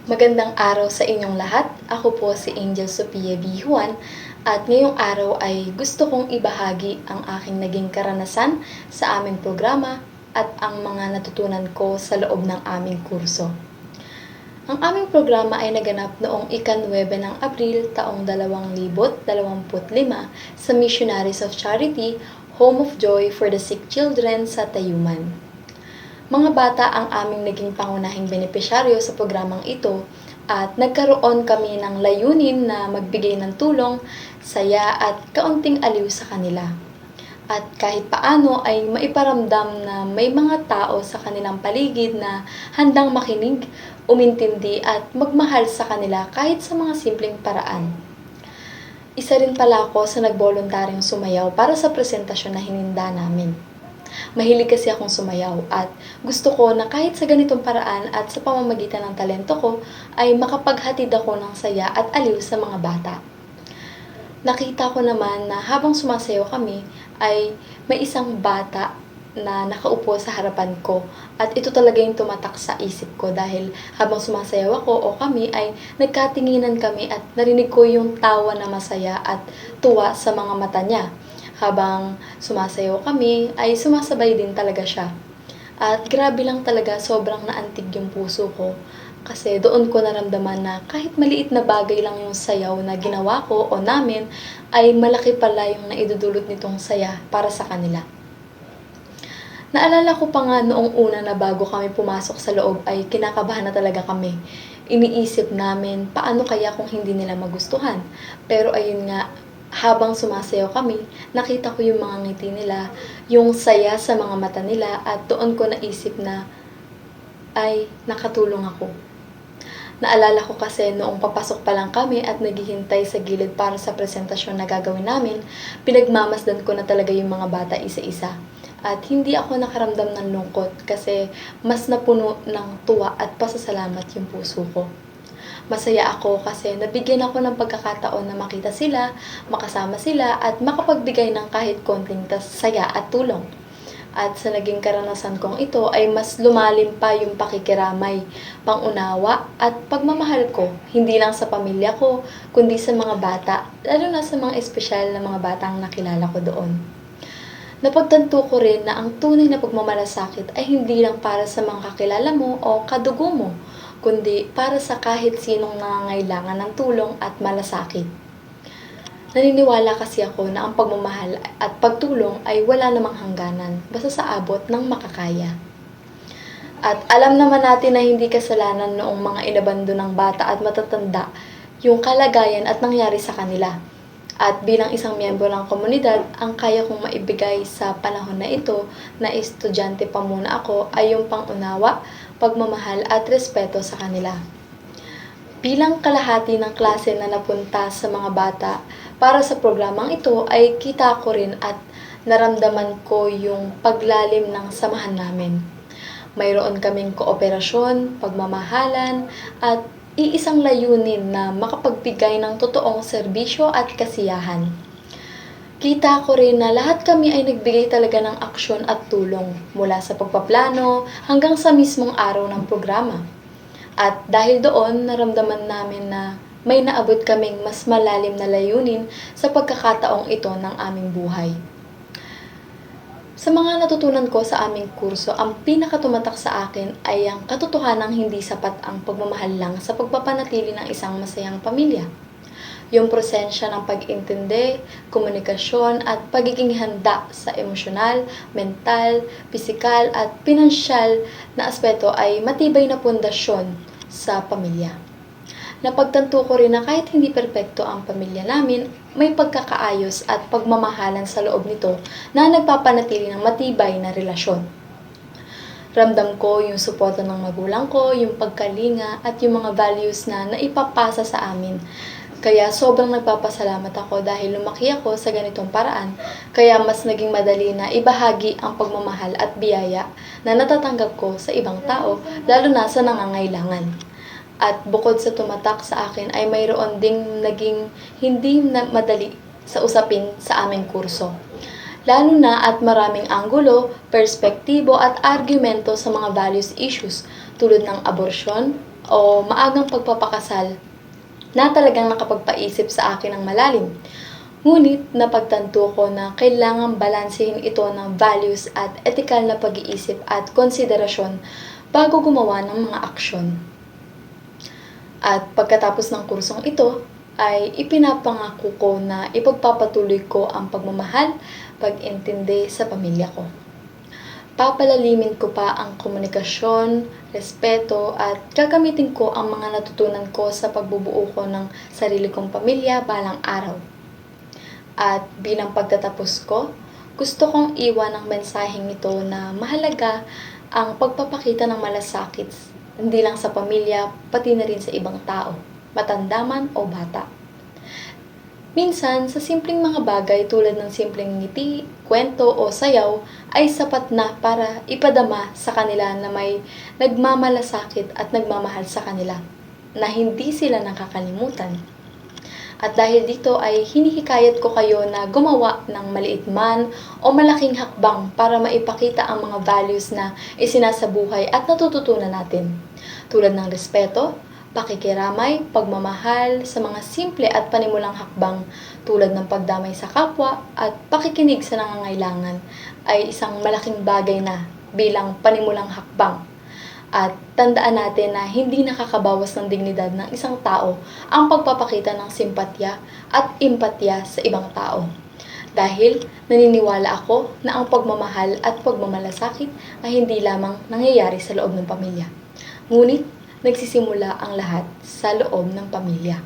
Magandang araw sa inyong lahat. Ako po si Angel Sophia B. Juan at ngayong araw ay gusto kong ibahagi ang aking naging karanasan sa aming programa at ang mga natutunan ko sa loob ng aming kurso. Ang aming programa ay naganap noong ika-9 ng Abril taong 2025 sa Missionaries of Charity, Home of Joy for the Sick Children sa Tayuman. Mga bata ang aming naging pangunahing benepisyaryo sa programang ito at nagkaroon kami ng layunin na magbigay ng tulong, saya at kaunting aliw sa kanila. At kahit paano ay maiparamdam na may mga tao sa kanilang paligid na handang makinig, umintindi at magmahal sa kanila kahit sa mga simpleng paraan. Isa rin pala ako sa nagboluntaryong sumayaw para sa presentasyon na hininda namin. Mahilig kasi akong sumayaw at gusto ko na kahit sa ganitong paraan at sa pamamagitan ng talento ko ay makapaghatid ako ng saya at aliw sa mga bata. Nakita ko naman na habang sumasayaw kami ay may isang bata na nakaupo sa harapan ko at ito talaga yung tumatak sa isip ko dahil habang sumasayaw ako o kami ay nagkatinginan kami at narinig ko yung tawa na masaya at tuwa sa mga mata niya. Habang sumasayaw kami, ay sumasabay din talaga siya. At grabe lang talaga, sobrang naantig yung puso ko. Kasi doon ko naramdaman na kahit maliit na bagay lang yung sayaw na ginawa ko o namin, ay malaki pala yung naidudulot nitong saya para sa kanila. Naalala ko pa nga noong una na bago kami pumasok sa loob ay kinakabahan na talaga kami. Iniisip namin paano kaya kung hindi nila magustuhan. Pero ayun nga, habang sumasayaw kami, nakita ko yung mga ngiti nila, yung saya sa mga mata nila at doon ko naisip na ay nakatulong ako. Naalala ko kasi noong papasok pa lang kami at naghihintay sa gilid para sa presentasyon na gagawin namin, pinagmamasdan ko na talaga yung mga bata isa-isa. At hindi ako nakaramdam ng lungkot kasi mas napuno ng tuwa at pasasalamat yung puso ko. Masaya ako kasi nabigyan ako ng pagkakataon na makita sila, makasama sila at makapagbigay ng kahit konting saya at tulong. At sa naging karanasan kong ito ay mas lumalim pa yung pakikiramay, pangunawa at pagmamahal ko, hindi lang sa pamilya ko, kundi sa mga bata, lalo na sa mga espesyal na mga batang nakilala ko doon. Napagtanto ko rin na ang tunay na pagmamalasakit ay hindi lang para sa mga kakilala mo o kadugo mo, kundi para sa kahit sinong nangangailangan ng tulong at malasakit. Naniniwala kasi ako na ang pagmamahal at pagtulong ay wala namang hangganan, basta sa abot ng makakaya. At alam naman natin na hindi kasalanan noong mga inabando ng bata at matatanda yung kalagayan at nangyari sa kanila. At bilang isang miyembro ng komunidad, ang kaya kong maibigay sa panahon na ito na estudyante pa muna ako ay yung pangunawa, pagmamahal at respeto sa kanila. Bilang kalahati ng klase na napunta sa mga bata para sa programang ito ay kita ko rin at naramdaman ko yung paglalim ng samahan namin. Mayroon kaming kooperasyon, pagmamahalan at iisang layunin na makapagbigay ng totoong serbisyo at kasiyahan. Kita ko rin na lahat kami ay nagbigay talaga ng aksyon at tulong mula sa pagpaplano hanggang sa mismong araw ng programa. At dahil doon, naramdaman namin na may naabot kaming mas malalim na layunin sa pagkakataong ito ng aming buhay. Sa mga natutunan ko sa aming kurso, ang pinakatumatak sa akin ay ang katotohanang hindi sapat ang pagmamahal lang sa pagpapanatili ng isang masayang pamilya. Yung presensya ng pag-intindi, komunikasyon at pagiging handa sa emosyonal, mental, pisikal at pinansyal na aspeto ay matibay na pundasyon sa pamilya. Napagtanto ko rin na kahit hindi perpekto ang pamilya namin, may pagkakaayos at pagmamahalan sa loob nito na nagpapanatili ng matibay na relasyon. Ramdam ko yung suporta ng magulang ko, yung pagkalinga at yung mga values na naipapasa sa amin. Kaya sobrang nagpapasalamat ako dahil lumaki ako sa ganitong paraan, kaya mas naging madali na ibahagi ang pagmamahal at biyaya na natatanggap ko sa ibang tao, lalo na sa nangangailangan. At bukod sa tumatak sa akin ay mayroon ding naging hindi na madali sa usapin sa aming kurso. Lalo na at maraming anggulo, perspektibo at argumento sa mga values issues tulad ng abortion, o maagang pagpapakasal na talagang nakapagpaisip sa akin ng malalim. Ngunit napagtanto ko na kailangang balansehin ito ng values at etikal na pag-iisip at konsiderasyon bago gumawa ng mga aksyon. At pagkatapos ng kursong ito, ay ipinapangako ko na ipagpapatuloy ko ang pagmamahal, pag-intindi sa pamilya ko. Papalalimin ko pa ang komunikasyon, respeto at gagamitin ko ang mga natutunan ko sa pagbubuo ko ng sarili kong pamilya balang araw. At bilang pagtatapos ko, gusto kong iwan ang mensaheng ito na mahalaga ang pagpapakita ng malasakit, hindi lang sa pamilya, pati na rin sa ibang tao, matanda man o bata. Minsan, sa simpleng mga bagay tulad ng simpleng ngiti, kwento o sayaw ay sapat na para ipadama sa kanila na may nagmamalasakit at nagmamahal sa kanila, na hindi sila nakakalimutan. At dahil dito ay hinihikayat ko kayo na gumawa ng maliit man o malaking hakbang para maipakita ang mga values na isinasabuhay at natututunan natin. Tulad ng respeto, pakikiramay, pagmamahal sa mga simple at panimulang hakbang tulad ng pagdamay sa kapwa at pakikinig sa nangangailangan ay isang malaking bagay na bilang panimulang hakbang. At tandaan natin na hindi nakakabawas ng dignidad ng isang tao ang pagpapakita ng simpatya at empatya sa ibang tao. Dahil naniniwala ako na ang pagmamahal at pagmamalasakit ay hindi lamang nangyayari sa loob ng pamilya. Ngunit nagsisimula ang lahat sa loob ng pamilya.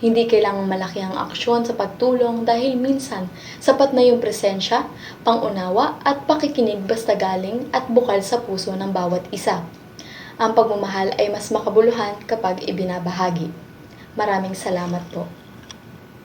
Hindi kailangang malaki ang aksyon sa pagtulong dahil minsan sapat na yung presensya, pangunawa at pakikinig basta galing at bukal sa puso ng bawat isa. Ang pagmamahal ay mas makabuluhan kapag ibinabahagi. Maraming salamat po.